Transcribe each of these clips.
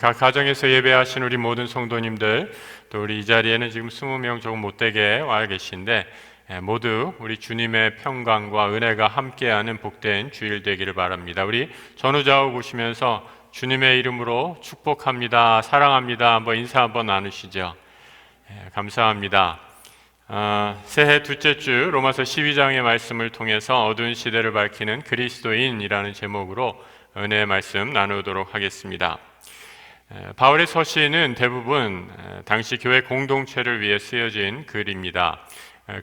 각 가정에서 예배하신 우리 모든 성도님들, 또 우리 이 자리에는 지금 20명 조금 못되게 와 계신데 모두 우리 주님의 평강과 은혜가 함께하는 복된 주일 되기를 바랍니다. 우리 전후좌우 보시면서 주님의 이름으로 축복합니다, 사랑합니다 한번 인사 한번 나누시죠. 감사합니다. 새해 둘째 주 로마서 12장의 말씀을 통해서 어두운 시대를 밝히는 그리스도인이라는 제목으로 은혜의 말씀 나누도록 하겠습니다. 바울의 서신은 대부분 당시 교회 공동체를 위해 쓰여진 글입니다.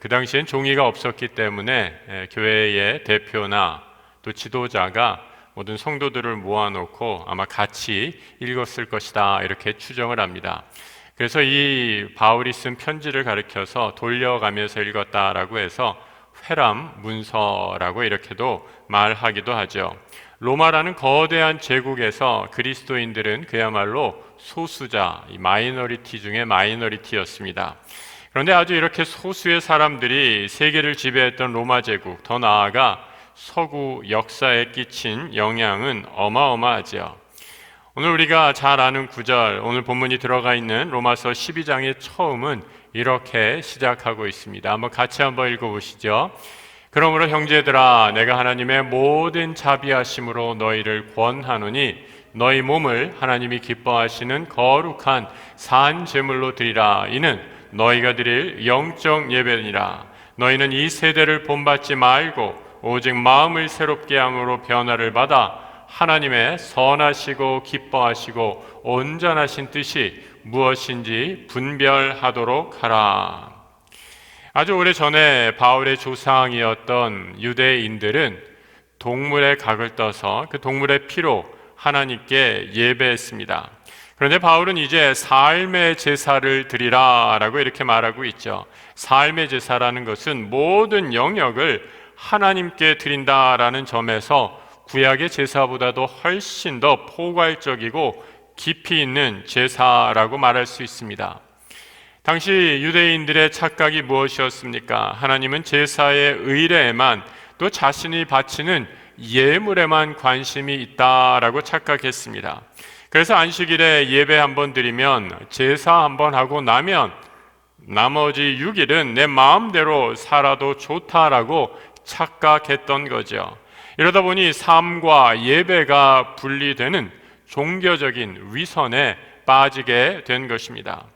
그 당시엔 종이가 없었기 때문에 교회의 대표나 또 지도자가 모든 성도들을 모아놓고 아마 같이 읽었을 것이다 이렇게 추정을 합니다. 그래서 이 바울이 쓴 편지를 가리켜서 돌려가면서 읽었다라고 해서 회람 문서라고 이렇게도 말하기도 하죠. 로마라는 거대한 제국에서 그리스도인들은 그야말로 소수자, 마이너리티 중에 마이너리티였습니다. 그런데 아주 이렇게 소수의 사람들이 세계를 지배했던 로마 제국, 더 나아가 서구 역사에 끼친 영향은 어마어마하죠. 오늘 우리가 잘 아는 구절, 오늘 본문이 들어가 있는 로마서 12장의 처음은 이렇게 시작하고 있습니다. 같이 한번 읽어보시죠. 그러므로 형제들아, 내가 하나님의 모든 자비하심으로 너희를 권하노니 너희 몸을 하나님이 기뻐하시는 거룩한 산 제물로 드리라. 이는 너희가 드릴 영적 예배니라. 너희는 이 세대를 본받지 말고 오직 마음을 새롭게 함으로 변화를 받아 하나님의 선하시고 기뻐하시고 온전하신 뜻이 무엇인지 분별하도록 하라. 아주 오래전에 바울의 조상이었던 유대인들은 동물의 각을 떠서 그 동물의 피로 하나님께 예배했습니다. 그런데 바울은 이제 삶의 제사를 드리라 라고 이렇게 말하고 있죠. 삶의 제사라는 것은 모든 영역을 하나님께 드린다라는 점에서 구약의 제사보다도 훨씬 더 포괄적이고 깊이 있는 제사라고 말할 수 있습니다. 당시 유대인들의 착각이 무엇이었습니까? 하나님은 제사의 의례에만, 또 자신이 바치는 예물에만 관심이 있다라고 착각했습니다. 그래서 안식일에 예배 한번 드리면, 제사 한번 하고 나면 나머지 6일은 내 마음대로 살아도 좋다라고 착각했던 거죠. 이러다 보니 삶과 예배가 분리되는 종교적인 위선에 빠지게 된 것입니다.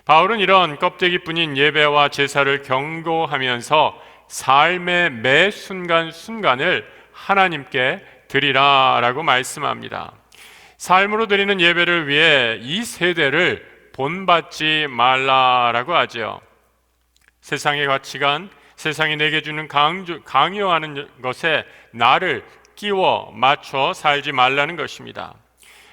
바울은 이런 껍데기뿐인 예배와 제사를 경고하면서 삶의 매 순간순간을 하나님께 드리라라고 말씀합니다. 삶으로 드리는 예배를 위해 이 세대를 본받지 말라라고 하죠. 세상의 가치관, 세상이 내게 주는 강요하는 것에 나를 끼워 맞춰 살지 말라는 것입니다.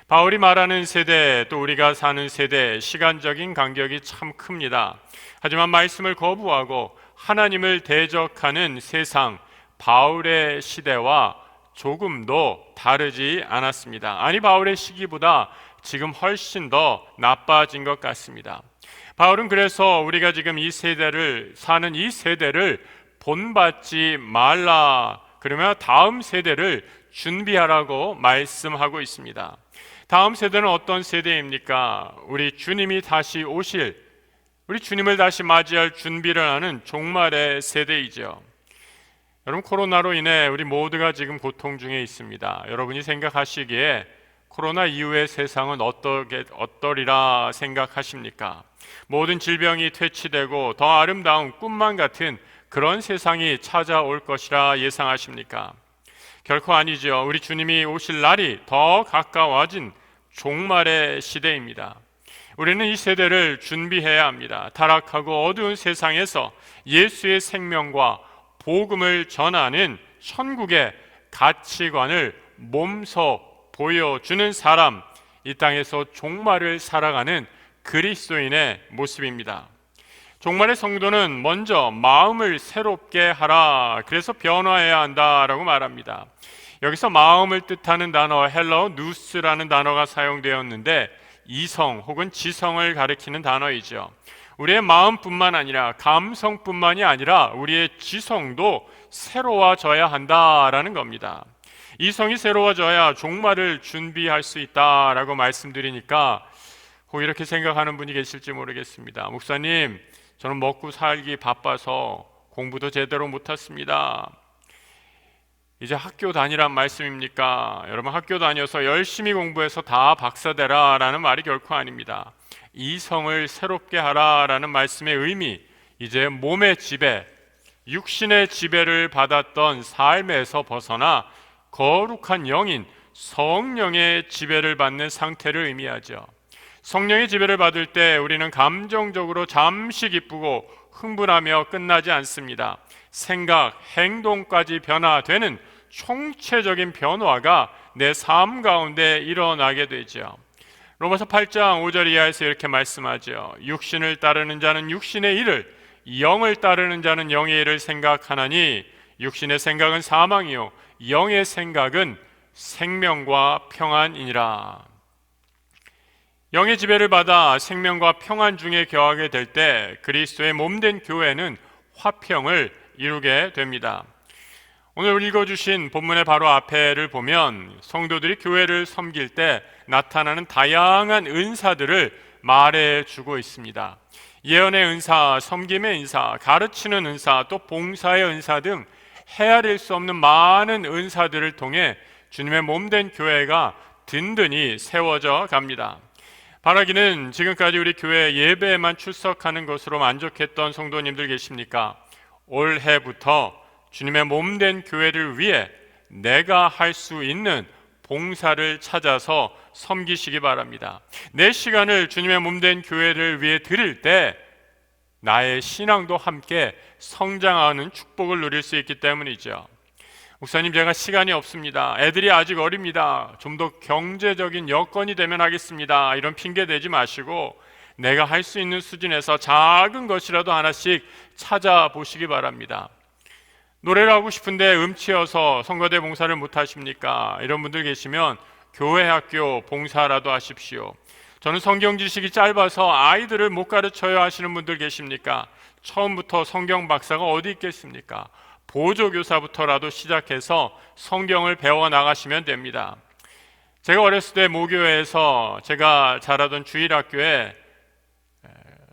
바울이 말하는 세대, 또 우리가 사는 세대, 시간적인 간격이 참 큽니다. 하지만 말씀을 거부하고 하나님을 대적하는 세상, 바울의 시대와 조금도 다르지 않았습니다. 아니, 바울의 시기보다 지금 훨씬 더 나빠진 것 같습니다. 바울은 그래서 우리가 지금 이 세대를 사는 이 세대를 본받지 말라, 그러면 다음 세대를 준비하라고 말씀하고 있습니다. 다음 세대는 어떤 세대입니까? 우리 주님이 다시 오실, 우리 주님을 다시 맞이할 준비를 하는 종말의 세대이죠. 여러분, 코로나로 인해 우리 모두가 지금 고통 중에 있습니다. 여러분이 생각하시기에 코로나 이후의 세상은 어떠리라 생각하십니까? 모든 질병이 퇴치되고 더 아름다운 꿈만 같은 그런 세상이 찾아올 것이라 예상하십니까? 결코 아니죠. 우리 주님이 오실 날이 더 가까워진 종말의 시대입니다. 우리는 이 세대를 준비해야 합니다. 타락하고 어두운 세상에서 예수의 생명과 복음을 전하는 천국의 가치관을 몸소 보여주는 사람, 이 땅에서 종말을 살아가는 그리스도인의 모습입니다. 종말의 성도는 먼저 마음을 새롭게 하라, 그래서 변화해야 한다라고 말합니다. 여기서 마음을 뜻하는 단어 헬러 누스라는 단어가 사용되었는데 이성 혹은 지성을 가리키는 단어이죠. 우리의 마음뿐만 아니라 감성뿐만이 아니라 우리의 지성도 새로워져야 한다라는 겁니다. 이성이 새로워져야 종말을 준비할 수 있다라고 말씀드리니까 혹 이렇게 생각하는 분이 계실지 모르겠습니다. 목사님, 저는 먹고 살기 바빠서 공부도 제대로 못했습니다. 이제 학교 다니란 말씀입니까? 여러분, 학교 다녀서 열심히 공부해서 다 박사되라 라는 말이 결코 아닙니다. 이성을 새롭게 하라 라는 말씀의 의미, 이제 몸의 지배, 육신의 지배를 받았던 삶에서 벗어나 거룩한 영인 성령의 지배를 받는 상태를 의미하죠. 성령의 지배를 받을 때 우리는 감정적으로 잠시 기쁘고 흥분하며 끝나지 않습니다. 생각, 행동까지 변화되는 총체적인 변화가 내 삶 가운데 일어나게 되죠. 로마서 8장 5절 이하에서 이렇게 말씀하죠. 육신을 따르는 자는 육신의 일을, 영을 따르는 자는 영의 일을 생각하나니 육신의 생각은 사망이요 영의 생각은 생명과 평안이니라. 영의 지배를 받아 생명과 평안 중에 거하게 될 때 그리스도의 몸된 교회는 화평을 이루게 됩니다. 오늘 읽어주신 본문의 바로 앞에를 보면 성도들이 교회를 섬길 때 나타나는 다양한 은사들을 말해주고 있습니다. 예언의 은사, 섬김의 은사, 가르치는 은사, 또 봉사의 은사 등 헤아릴 수 없는 많은 은사들을 통해 주님의 몸된 교회가 든든히 세워져 갑니다. 바라기는 지금까지 우리 교회 예배에만 출석하는 것으로 만족했던 성도님들 계십니까? 올해부터 주님의 몸된 교회를 위해 내가 할 수 있는 봉사를 찾아서 섬기시기 바랍니다. 내 시간을 주님의 몸된 교회를 위해 드릴 때 나의 신앙도 함께 성장하는 축복을 누릴 수 있기 때문이죠. 목사님, 제가 시간이 없습니다. 애들이 아직 어립니다. 좀 더 경제적인 여건이 되면 하겠습니다. 이런 핑계 대지 마시고 내가 할 수 있는 수준에서 작은 것이라도 하나씩 찾아보시기 바랍니다. 노래를 하고 싶은데 음치여서 성가대 봉사를 못 하십니까? 이런 분들 계시면 교회 학교 봉사라도 하십시오. 저는 성경 지식이 짧아서 아이들을 못 가르쳐야 하시는 분들 계십니까? 처음부터 성경 박사가 어디 있겠습니까? 보조교사부터라도 시작해서 성경을 배워 나가시면 됩니다. 제가 어렸을 때 모교회에서 제가 자라던 주일학교에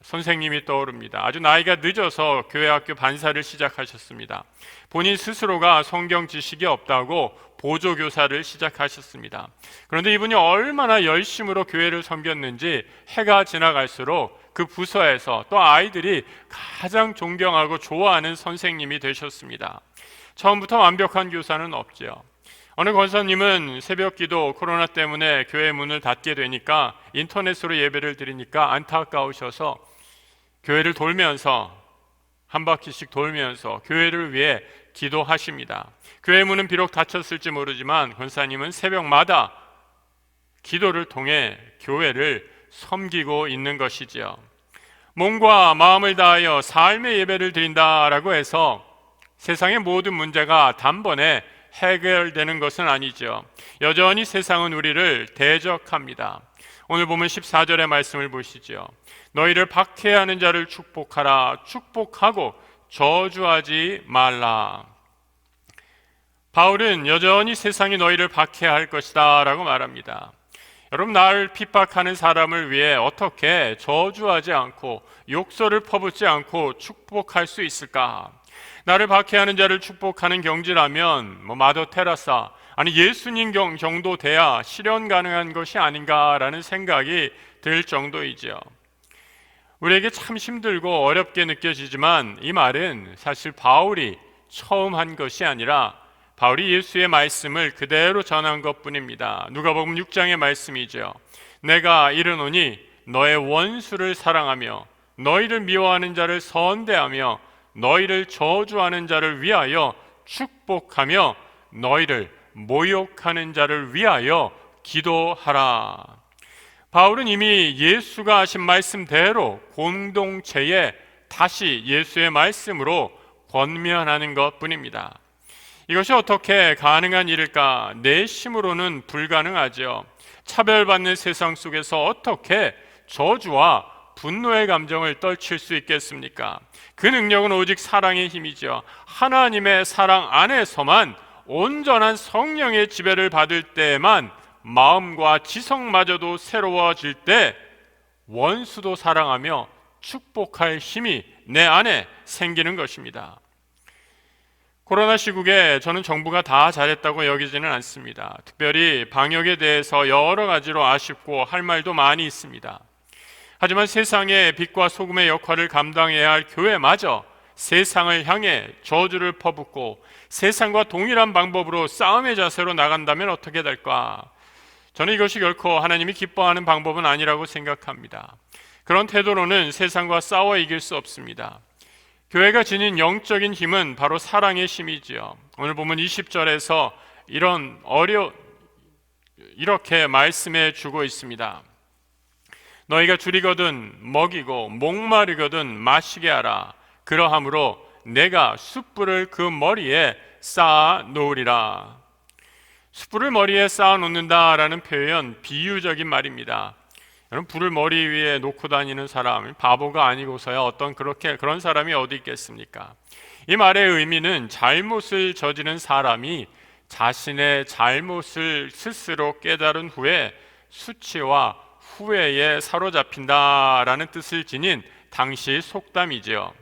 선생님이 떠오릅니다. 아주 나이가 늦어서 교회학교 반사를 시작하셨습니다. 본인 스스로가 성경 지식이 없다고 보조교사를 시작하셨습니다. 그런데 이분이 얼마나 열심으로 교회를 섬겼는지 해가 지나갈수록 그 부서에서 또 아이들이 가장 존경하고 좋아하는 선생님이 되셨습니다. 처음부터 완벽한 교사는 없죠. 어느 권사님은 새벽기도 코로나 때문에 교회 문을 닫게 되니까 인터넷으로 예배를 드리니까 안타까우셔서 교회를 돌면서 한 바퀴씩 돌면서 교회를 위해 기도하십니다. 교회 문은 비록 닫혔을지 모르지만 권사님은 새벽마다 기도를 통해 교회를 섬기고 있는 것이지요. 몸과 마음을 다하여 삶의 예배를 드린다라고 해서 세상의 모든 문제가 단번에 해결되는 것은 아니죠. 여전히 세상은 우리를 대적합니다. 오늘 보면 14절의 말씀을 보시죠. 너희를 박해하는 자를 축복하라. 축복하고 저주하지 말라. 바울은 여전히 세상이 너희를 박해할 것이다 라고 말합니다. 여러분, 나를 핍박하는 사람을 위해 어떻게 저주하지 않고 욕설을 퍼붓지 않고 축복할 수 있을까? 나를 박해하는 자를 축복하는 경지라면 마더 테라사, 아니 예수님 정도 돼야 실현 가능한 것이 아닌가라는 생각이 들 정도이죠. 우리에게 참 힘들고 어렵게 느껴지지만 이 말은 사실 바울이 처음 한 것이 아니라 바울이 예수의 말씀을 그대로 전한 것뿐입니다. 누가복음 6장의 말씀이죠. 내가 이르노니 너의 원수를 사랑하며 너희를 미워하는 자를 선대하며 너희를 저주하는 자를 위하여 축복하며 너희를 모욕하는 자를 위하여 기도하라. 바울은 이미 예수가 하신 말씀대로 공동체에 다시 예수의 말씀으로 권면하는 것뿐입니다. 이것이 어떻게 가능한 일일까? 내 힘으로는 불가능하죠. 차별받는 세상 속에서 어떻게 저주와 분노의 감정을 떨칠 수 있겠습니까? 그 능력은 오직 사랑의 힘이죠. 하나님의 사랑 안에서만 온전한 성령의 지배를 받을 때에만 마음과 지성마저도 새로워질 때 원수도 사랑하며 축복할 힘이 내 안에 생기는 것입니다. 코로나 시국에 저는 정부가 다 잘했다고 여기지는 않습니다. 특별히 방역에 대해서 여러 가지로 아쉽고 할 말도 많이 있습니다. 하지만 세상의 빛과 소금의 역할을 감당해야 할 교회마저 세상을 향해 저주를 퍼붓고 세상과 동일한 방법으로 싸움의 자세로 나간다면 어떻게 될까? 저는 이것이 결코 하나님이 기뻐하는 방법은 아니라고 생각합니다. 그런 태도로는 세상과 싸워 이길 수 없습니다. 교회가 지닌 영적인 힘은 바로 사랑의 힘이지요. 오늘 보면 20절에서 이렇게 말씀해 주고 있습니다. 너희가 줄이거든 먹이고 목마르거든 마시게 하라. 그러함으로 내가 숯불을 그 머리에 쌓아 놓으리라. 숯불을 머리에 쌓아 놓는다라는 표현 비유적인 말입니다. 여러분, 불을 머리 위에 놓고 다니는 사람 바보가 아니고서야 그런 사람이 어디 있겠습니까? 이 말의 의미는 잘못을 저지른 사람이 자신의 잘못을 스스로 깨달은 후에 수치와 후회에 사로잡힌다라는 뜻을 지닌 당시 속담이지요.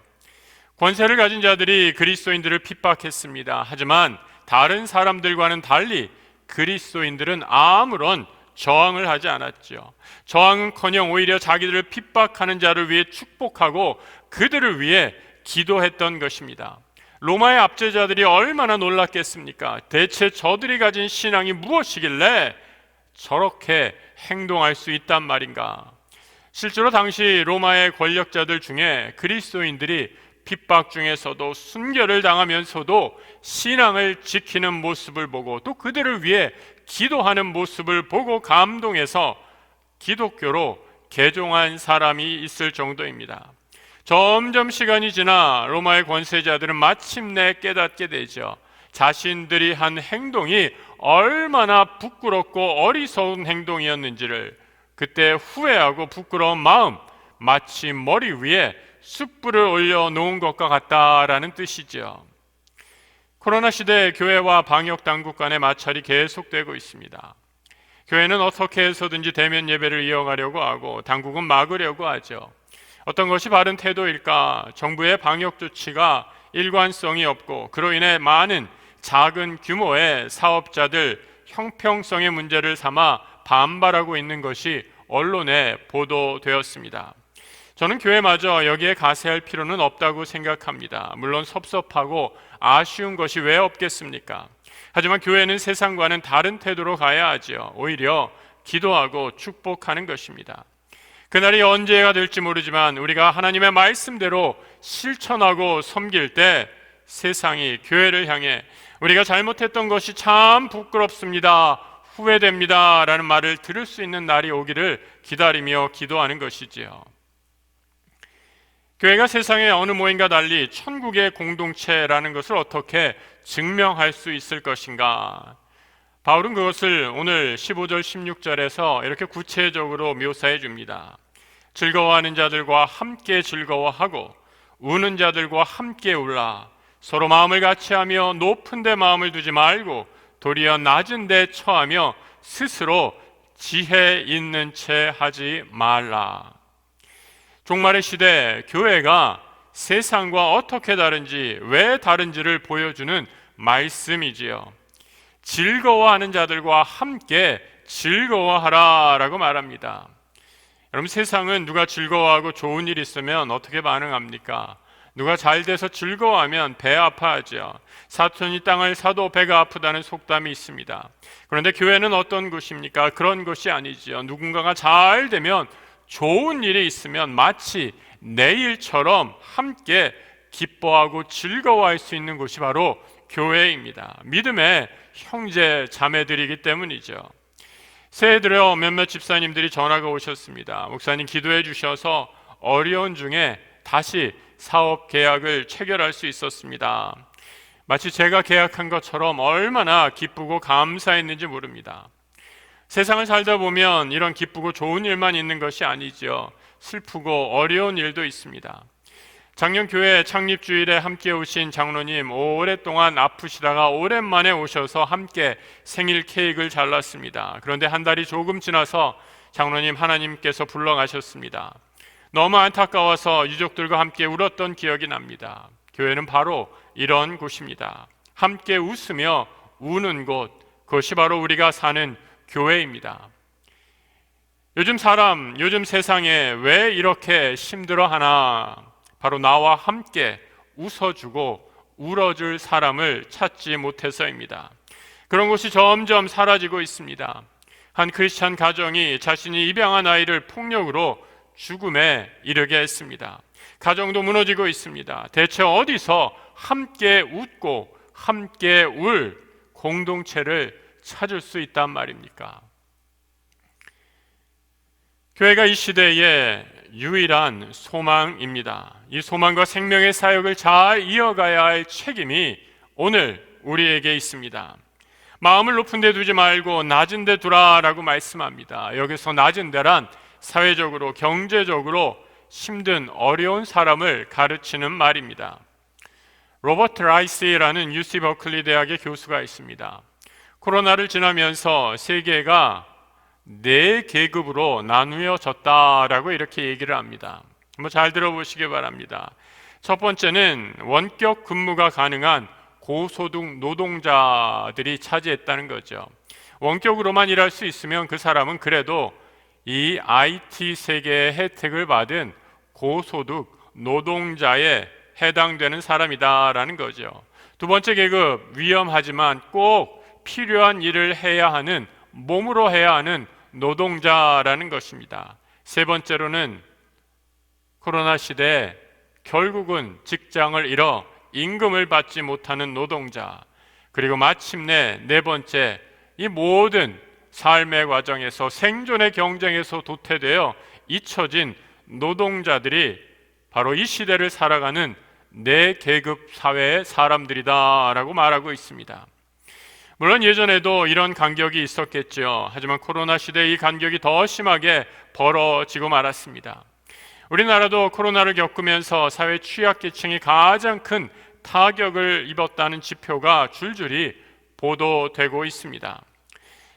권세를 가진 자들이 그리스도인들을 핍박했습니다. 하지만 다른 사람들과는 달리 그리스도인들은 아무런 저항을 하지 않았죠. 저항은커녕 오히려 자기들을 핍박하는 자를 위해 축복하고 그들을 위해 기도했던 것입니다. 로마의 압제자들이 얼마나 놀랐겠습니까? 대체 저들이 가진 신앙이 무엇이길래 저렇게 행동할 수 있단 말인가? 실제로 당시 로마의 권력자들 중에 그리스도인들이 핍박 중에서도 순결을 당하면서도 신앙을 지키는 모습을 보고 또 그들을 위해 기도하는 모습을 보고 감동해서 기독교로 개종한 사람이 있을 정도입니다. 점점 시간이 지나 로마의 권세자들은 마침내 깨닫게 되죠. 자신들이 한 행동이 얼마나 부끄럽고 어리석은 행동이었는지를 그때 후회하고 부끄러운 마음, 마치 머리 위에 숯불을 올려놓은 것과 같다라는 뜻이죠. 코로나 시대 교회와 방역 당국 간의 마찰이 계속되고 있습니다. 교회는 어떻게 해서든지 대면 예배를 이어가려고 하고 당국은 막으려고 하죠. 어떤 것이 바른 태도일까? 정부의 방역 조치가 일관성이 없고 그로 인해 많은 작은 규모의 사업자들 형평성의 문제를 삼아 반발하고 있는 것이 언론에 보도되었습니다. 저는 교회마저 여기에 가세할 필요는 없다고 생각합니다. 물론 섭섭하고 아쉬운 것이 왜 없겠습니까? 하지만 교회는 세상과는 다른 태도로 가야 하지요. 오히려 기도하고 축복하는 것입니다. 그날이 언제가 될지 모르지만 우리가 하나님의 말씀대로 실천하고 섬길 때 세상이 교회를 향해 우리가 잘못했던 것이 참 부끄럽습니다, 후회됩니다 라는 말을 들을 수 있는 날이 오기를 기다리며 기도하는 것이지요. 교회가 세상의 어느 모임과 달리 천국의 공동체라는 것을 어떻게 증명할 수 있을 것인가? 바울은 그것을 오늘 15절 16절에서 이렇게 구체적으로 묘사해 줍니다. 즐거워하는 자들과 함께 즐거워하고 우는 자들과 함께 울라. 서로 마음을 같이하며 높은 데 마음을 두지 말고 도리어 낮은 데 처하며 스스로 지혜 있는 채 하지 말라. 종말의 시대 교회가 세상과 어떻게 다른지, 왜 다른지를 보여주는 말씀이지요. 즐거워하는 자들과 함께 즐거워하라 라고 말합니다. 여러분, 세상은 누가 즐거워하고 좋은 일 있으면 어떻게 반응합니까? 누가 잘 돼서 즐거워하면 배 아파하죠. 사촌이 땅을 사도 배가 아프다는 속담이 있습니다. 그런데 교회는 어떤 곳입니까? 그런 것이 아니지요. 누군가가 잘 되면, 좋은 일이 있으면 마치 내일처럼 함께 기뻐하고 즐거워할 수 있는 곳이 바로 교회입니다. 믿음의 형제 자매들이기 때문이죠. 새해 들어 몇몇 집사님들이 전화가 오셨습니다. 목사님 기도해 주셔서 어려운 중에 다시 사업 계약을 체결할 수 있었습니다. 마치 제가 계약한 것처럼 얼마나 기쁘고 감사했는지 모릅니다. 세상을 살다 보면 이런 기쁘고 좋은 일만 있는 것이 아니죠. 슬프고 어려운 일도 있습니다. 작년 교회 창립주일에 함께 오신 장로님 오랫동안 아프시다가 오랜만에 오셔서 함께 생일 케이크를 잘랐습니다. 그런데 한 달이 조금 지나서 장로님 하나님께서 불러가셨습니다. 너무 안타까워서 유족들과 함께 울었던 기억이 납니다. 교회는 바로 이런 곳입니다. 함께 웃으며 우는 곳, 그것이 바로 우리가 사는 교회입니다. 요즘 세상에 왜 이렇게 힘들어하나? 바로 나와 함께 웃어주고 울어줄 사람을 찾지 못해서입니다. 그런 곳이 점점 사라지고 있습니다. 한 크리스찬 가정이 자신이 입양한 아이를 폭력으로 죽음에 이르게 했습니다. 가정도 무너지고 있습니다. 대체 어디서 함께 웃고 함께 울 공동체를 찾을 수 있단 말입니까? 교회가 이 시대의 유일한 소망입니다. 이 소망과 생명의 사역을 잘 이어가야 할 책임이 오늘 우리에게 있습니다. 마음을 높은 데 두지 말고 낮은 데 두라라고 말씀합니다. 여기서 낮은 데란 사회적으로 경제적으로 힘든 어려운 사람을 가르치는 말입니다. 로버트 라이스라는 UC 버클리 대학의 교수가 있습니다. 코로나를 지나면서 세계가 4계급으로 나누어졌다라고 이렇게 얘기를 합니다. 한번 잘 들어보시기 바랍니다. 첫 번째는 원격 근무가 가능한 고소득 노동자들이 차지했다는 거죠. 원격으로만 일할 수 있으면 그 사람은 그래도 이 IT 세계의 혜택을 받은 고소득 노동자에 해당되는 사람이다라는 거죠. 두 번째 계급, 위험하지만 꼭 필요한 일을 해야 하는, 몸으로 해야 하는 노동자라는 것입니다. 세 번째로는 코로나 시대에 결국은 직장을 잃어 임금을 받지 못하는 노동자, 그리고 마침내 네 번째, 이 모든 삶의 과정에서 생존의 경쟁에서 도태되어 잊혀진 노동자들이 바로 이 시대를 살아가는 4계급 사회의 사람들이다라고 말하고 있습니다. 물론 예전에도 이런 간격이 있었겠죠. 하지만 코로나 시대에 이 간격이 더 심하게 벌어지고 말았습니다. 우리나라도 코로나를 겪으면서 사회 취약계층이 가장 큰 타격을 입었다는 지표가 줄줄이 보도되고 있습니다.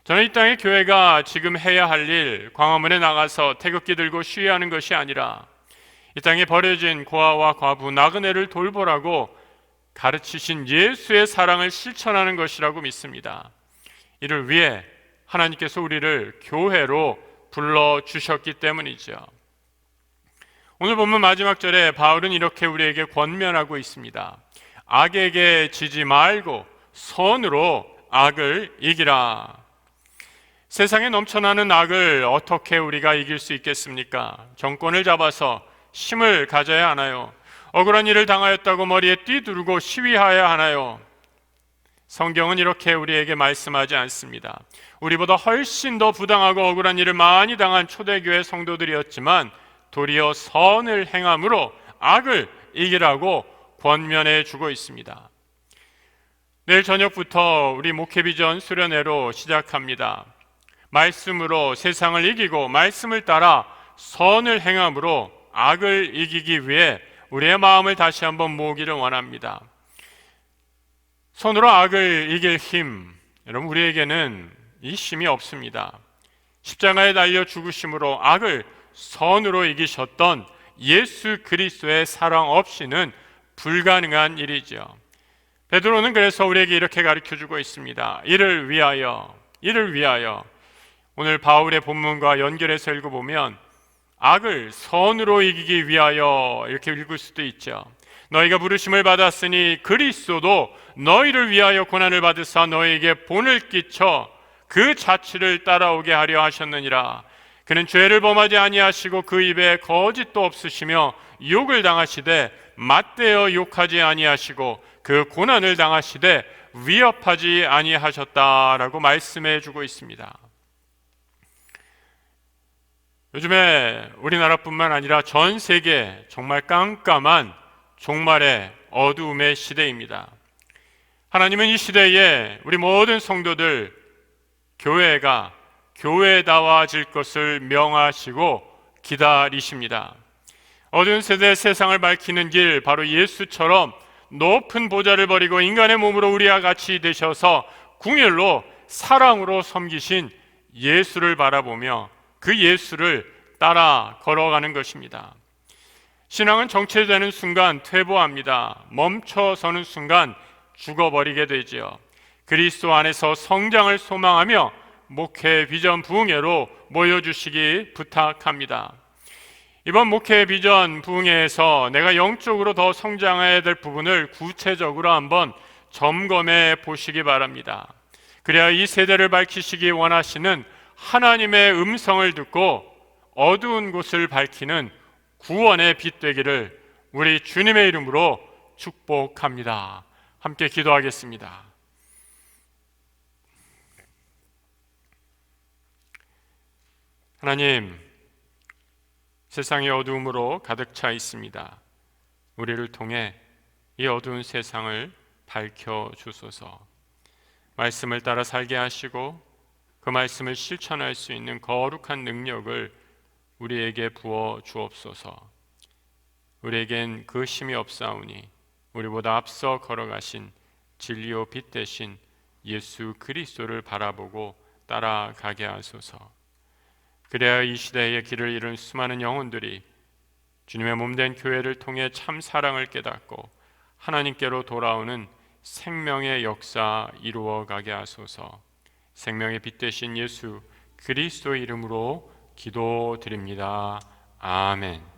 저는 이 땅의 교회가 지금 해야 할 일, 광화문에 나가서 태극기 들고 시위하는 것이 아니라 이 땅에 버려진 고아와 과부, 나그네를 돌보라고 가르치신 예수의 사랑을 실천하는 것이라고 믿습니다. 이를 위해 하나님께서 우리를 교회로 불러주셨기 때문이죠. 오늘 본문 마지막 절에 바울은 이렇게 우리에게 권면하고 있습니다. 악에게 지지 말고 선으로 악을 이기라. 세상에 넘쳐나는 악을 어떻게 우리가 이길 수 있겠습니까? 정권을 잡아서 힘을 가져야 하나요? 억울한 일을 당하였다고 머리에 띠두르고 시위해야 하나요? 성경은 이렇게 우리에게 말씀하지 않습니다. 우리보다 훨씬 더 부당하고 억울한 일을 많이 당한 초대교회 성도들이었지만 도리어 선을 행함으로 악을 이기라고 권면해 주고 있습니다. 내일 저녁부터 우리 목회비전 수련회로 시작합니다. 말씀으로 세상을 이기고 말씀을 따라 선을 행함으로 악을 이기기 위해 우리의 마음을 다시 한번 모으기를 원합니다. 손으로 악을 이길 힘, 여러분 우리에게는 이 힘이 없습니다. 십자가에 달려 죽으심으로 악을 선으로 이기셨던 예수 그리스도의 사랑 없이는 불가능한 일이죠. 베드로는 그래서 우리에게 이렇게 가르쳐주고 있습니다. 이를 위하여 오늘 바울의 본문과 연결해서 읽어보면 악을 선으로 이기기 위하여 이렇게 읽을 수도 있죠. 너희가 부르심을 받았으니 그리스도도 너희를 위하여 고난을 받으사 너희에게 본을 끼쳐 그 자취를 따라오게 하려 하셨느니라. 그는 죄를 범하지 아니하시고 그 입에 거짓도 없으시며 욕을 당하시되 맞대어 욕하지 아니하시고 그 고난을 당하시되 위협하지 아니하셨다라고 말씀해 주고 있습니다. 요즘에 우리나라뿐만 아니라 전 세계 정말 깜깜한 종말의 어두움의 시대입니다. 하나님은 이 시대에 우리 모든 성도들 교회가 교회다워질 것을 명하시고 기다리십니다. 어두운 세대의 세상을 밝히는 길, 바로 예수처럼 높은 보좌를 버리고 인간의 몸으로 우리와 같이 되셔서 궁일로 사랑으로 섬기신 예수를 바라보며 그 예수를 따라 걸어가는 것입니다. 신앙은 정체되는 순간 퇴보합니다. 멈춰서는 순간 죽어버리게 되지요. 그리스도 안에서 성장을 소망하며 목회 비전 부흥회로 모여주시기 부탁합니다. 이번 목회 비전 부흥회에서 내가 영적으로 더 성장해야 될 부분을 구체적으로 한번 점검해 보시기 바랍니다. 그래야 이 세대를 밝히시기 원하시는 하나님의 음성을 듣고 어두운 곳을 밝히는 구원의 빛 되기를 우리 주님의 이름으로 축복합니다. 함께 기도하겠습니다. 하나님, 세상이 어두움으로 가득 차 있습니다. 우리를 통해 이 어두운 세상을 밝혀 주소서. 말씀을 따라 살게 하시고 그 말씀을 실천할 수 있는 거룩한 능력을 우리에게 부어 주옵소서. 우리에겐 그 힘이 없사오니 우리보다 앞서 걸어가신 진리요 빛 되신 예수 그리스도를 바라보고 따라가게 하소서. 그래야 이 시대의 길을 잃은 수많은 영혼들이 주님의 몸된 교회를 통해 참 사랑을 깨닫고 하나님께로 돌아오는 생명의 역사 이루어가게 하소서. 생명의 빛 되신 예수 그리스도 이름으로 기도드립니다. 아멘.